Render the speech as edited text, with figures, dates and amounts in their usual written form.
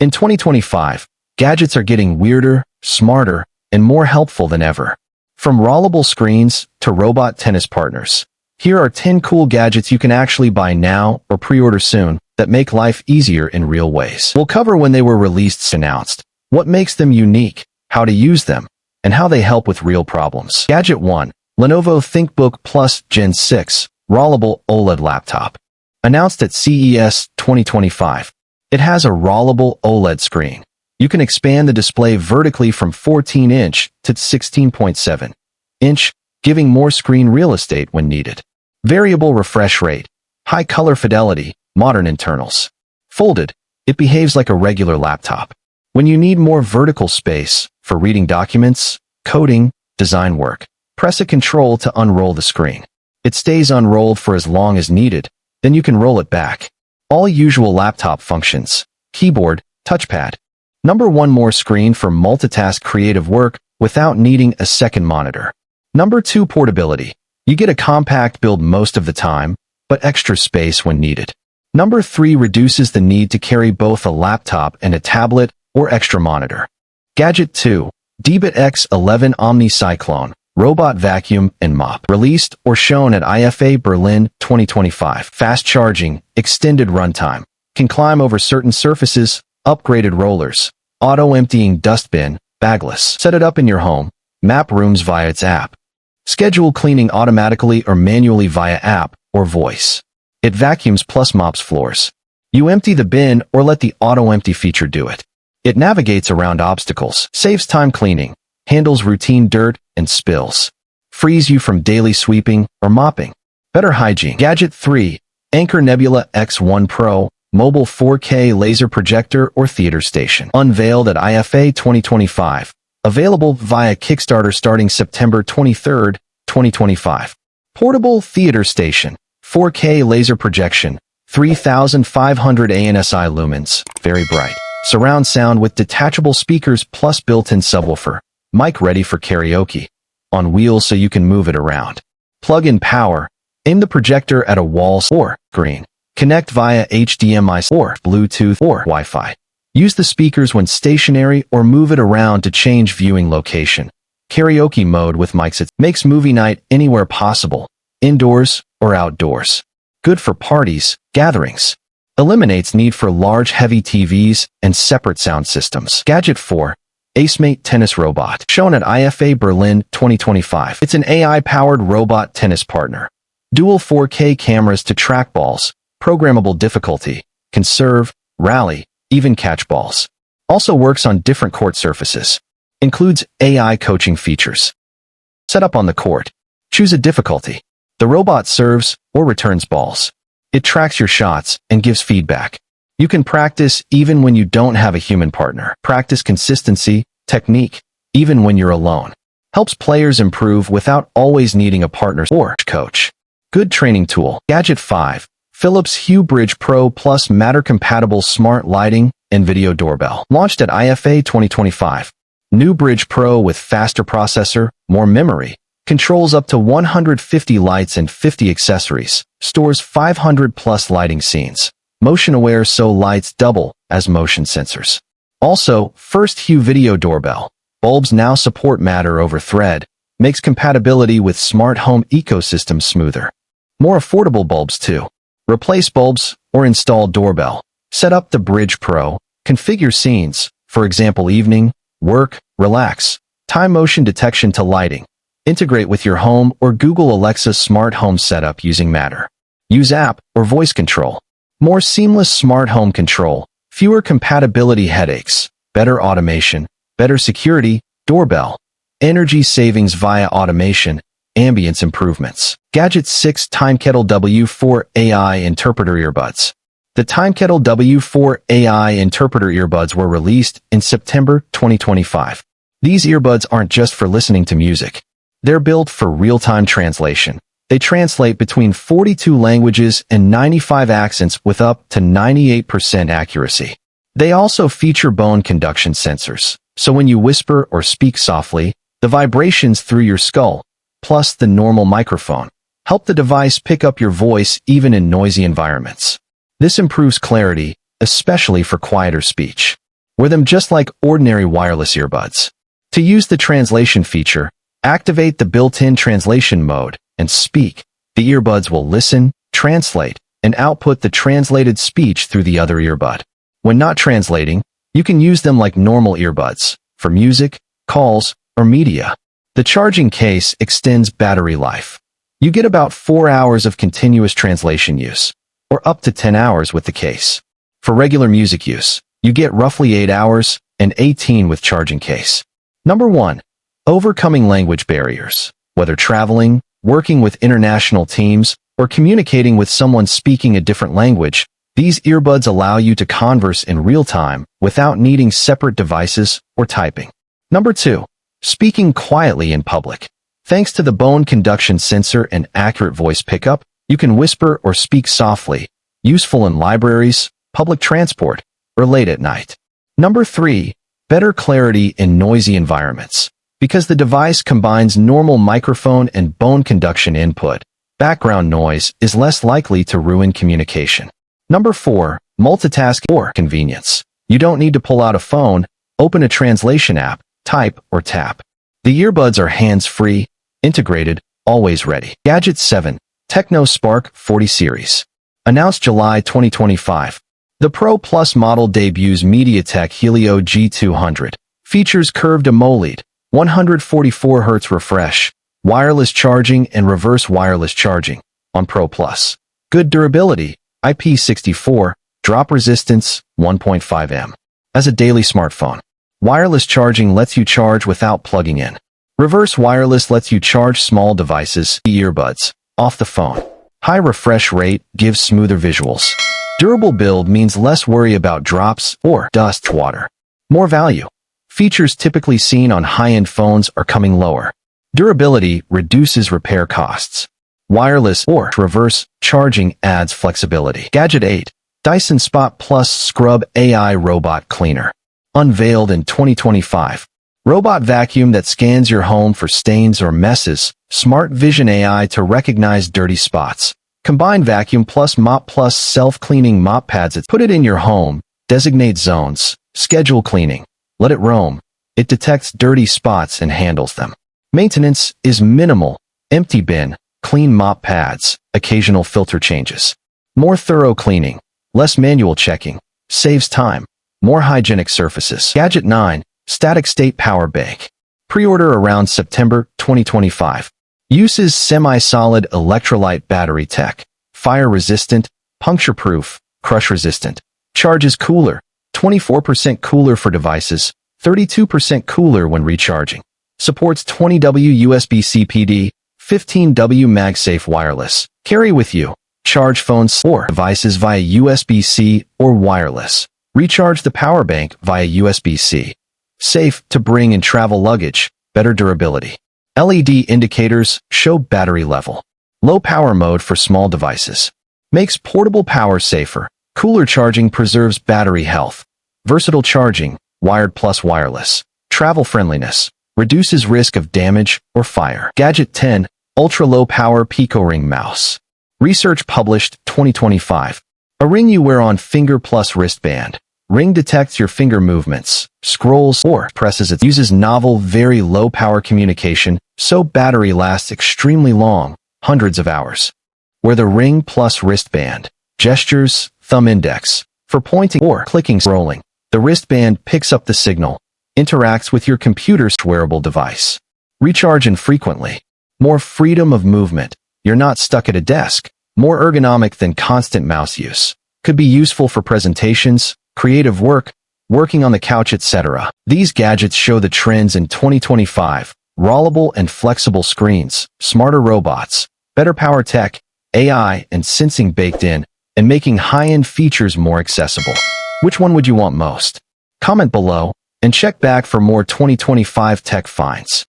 In 2025, gadgets are getting weirder, smarter, and more helpful than ever. From rollable screens to robot tennis partners, here are 10 cool gadgets you can actually buy now or pre-order soon that make life easier in real ways. We'll cover when they were released and announced, what makes them unique, how to use them, and how they help with real problems. Gadget 1. Lenovo ThinkBook Plus Gen 6 Rollable OLED Laptop. Announced at CES 2025. It has a rollable OLED screen. You can expand the display vertically from 14-inch to 16.7-inch, giving more screen real estate when needed. Variable refresh rate, high color fidelity, modern internals. Folded, it behaves like a regular laptop. When you need more vertical space for reading documents, coding, design work, press a control to unroll the screen. It stays unrolled for as long as needed, then you can roll it back. All usual laptop functions, keyboard, touchpad. Number 1. More screen for multitask creative work without needing a second monitor. Number 2. Portability. You get a compact build most of the time, but extra space when needed. Number 3. Reduces the need to carry both a laptop and a tablet or extra monitor. Gadget 2. Debit X11 Omni Cyclone, Robot Vacuum and Mop. Released or shown at IFA Berlin 2025. Fast charging, extended runtime. Can climb over certain surfaces, upgraded rollers. Auto-emptying dustbin, bagless. Set it up in your home. Map rooms via its app. Schedule cleaning automatically or manually via app or voice. It vacuums plus mops floors. You empty the bin or let the auto-empty feature do it. It navigates around obstacles, saves time cleaning, handles routine dirt and spills, frees you from daily sweeping or mopping. Better hygiene. Gadget 3. Anker Nebula X1 Pro, Mobile 4K Laser Projector or Theater Station. Unveiled at IFA 2025. Available via Kickstarter starting September 23, 2025. Portable Theater Station. 4K Laser Projection. 3500 ANSI lumens. Very bright. Surround sound with detachable speakers plus built-in subwoofer. Mic ready for karaoke. On wheels so you can move it around. Plug-in power. Aim the projector at a wall or screen. Connect via HDMI or Bluetooth or Wi-Fi. Use the speakers when stationary or move it around to change viewing location. Karaoke mode with mics. It makes movie night anywhere possible, indoors or outdoors. Good for parties, gatherings. Eliminates need for large heavy TVs and separate sound systems. Gadget 4. AceMate Tennis Robot. Shown at IFA Berlin 2025. It's an AI-powered robot tennis partner. Dual 4K cameras to track balls. Programmable difficulty. Can serve, rally, even catch balls. Also works on different court surfaces. Includes AI coaching features. Set up on the court. Choose a difficulty. The robot serves or returns balls. It tracks your shots and gives feedback. You can practice even when you don't have a human partner. Practice consistency, technique, even when you're alone. Helps players improve without always needing a partner or coach. Good training tool. Gadget 5. Philips Hue Bridge Pro Plus Matter-compatible smart lighting and video doorbell. Launched at IFA 2025. New Bridge Pro with faster processor, more memory. Controls up to 150 lights and 50 accessories. Stores 500 plus lighting scenes. Motion aware so lights double as motion sensors. Also, first Hue video doorbell. Bulbs now support Matter over Thread. Makes compatibility with smart home ecosystem smoother. More affordable bulbs too. Replace bulbs or install doorbell. Set up the Bridge Pro. Configure scenes, for example evening, work, relax. Time motion detection to lighting. Integrate with your home or Google Alexa smart home setup using Matter. Use app or voice control. More seamless smart home control. Fewer compatibility headaches. Better automation. Better security. Doorbell. Energy savings via automation. Ambience improvements. Gadget 6 TimeKettle W4 AI Interpreter Earbuds. The TimeKettle W4 AI Interpreter Earbuds were released in September 2025. These earbuds aren't just for listening to music. They're built for real-time translation. They translate between 42 languages and 95 accents with up to 98% accuracy. They also feature bone conduction sensors, so when you whisper or speak softly, the vibrations through your skull, plus the normal microphone, help the device pick up your voice even in noisy environments. This improves clarity, especially for quieter speech. Wear them just like ordinary wireless earbuds. To use the translation feature, activate the built-in translation mode and speak. The earbuds will listen, translate, and output the translated speech through the other earbud. When not translating, you can use them like normal earbuds for music, calls, or media. The charging case extends battery life. You get about 4 hours of continuous translation use, or up to 10 hours with the case. For regular music use, you get roughly 8 hours and 18 with charging case. Number 1. Overcoming language barriers. Whether traveling, working with international teams, or communicating with someone speaking a different language, these earbuds allow you to converse in real time without needing separate devices or typing. Number 2. Speaking quietly in public. Thanks to the bone conduction sensor and accurate voice pickup, you can whisper or speak softly, useful in libraries, public transport, or late at night. Number 3. Better clarity in noisy environments. Because the device combines normal microphone and bone conduction input, background noise is less likely to ruin communication. Number 4. Multitasking or convenience. You don't need to pull out a phone, open a translation app, type, or tap. The earbuds are hands-free, integrated, always ready. Gadget 7. Techno Spark 40 Series. Announced July 2025. The Pro Plus model debuts MediaTek Helio G200. Features curved AMOLED, 144 Hz refresh, wireless charging and reverse wireless charging on Pro Plus. Good durability, IP64, drop resistance, 1.5 m. As a daily smartphone. Wireless charging lets you charge without plugging in. Reverse wireless lets you charge small devices, earbuds, off the phone. High refresh rate gives smoother visuals. Durable build means less worry about drops or dust water. More value. Features typically seen on high-end phones are coming lower. Durability reduces repair costs. Wireless or reverse charging adds flexibility. Gadget 8. Dyson Spot Plus Scrub AI Robot Cleaner. Unveiled in 2025. Robot vacuum that scans your home for stains or messes. Smart Vision AI to recognize dirty spots. Combine vacuum plus mop plus self-cleaning mop pads. Put it in your home, designate zones, schedule cleaning, let it roam. It detects dirty spots and handles them. Maintenance is minimal, empty bin, clean mop pads, occasional filter changes. More thorough cleaning, less manual checking, saves time, more hygienic surfaces. Gadget 9, Static State Power Bank. Pre-order around September 2025. Uses semi-solid electrolyte battery tech. Fire-resistant, puncture-proof, crush-resistant. Charges cooler. 24% cooler for devices, 32% cooler when recharging. Supports 20W USB-C PD, 15W MagSafe wireless. Carry with you. Charge phones or devices via USB-C or wireless. Recharge the power bank via USB-C. Safe to bring in travel luggage. Better durability. LED indicators show battery level. Low power mode for small devices. Makes portable power safer. Cooler charging preserves battery health. Versatile charging, wired plus wireless. Travel friendliness. Reduces risk of damage or fire. Gadget 10, Ultra-Low Power Pico Ring Mouse. Research published 2025. A ring you wear on finger plus wristband. Ring detects your finger movements, scrolls, or presses. It uses novel, very low-power communication, so battery lasts extremely long, hundreds of hours. Wear the ring plus wristband. Gestures, thumb index. For pointing or clicking scrolling, the wristband picks up the signal, interacts with your computer's wearable device. Recharge infrequently. More freedom of movement. You're not stuck at a desk. More ergonomic than constant mouse use. Could be useful for presentations, creative work, working on the couch, etc. These gadgets show the trends in 2025. Rollable and flexible screens, smarter robots, better power tech, AI and sensing baked in, and making high-end features more accessible. Which one would you want most? Comment below, and check back for more 2025 tech finds.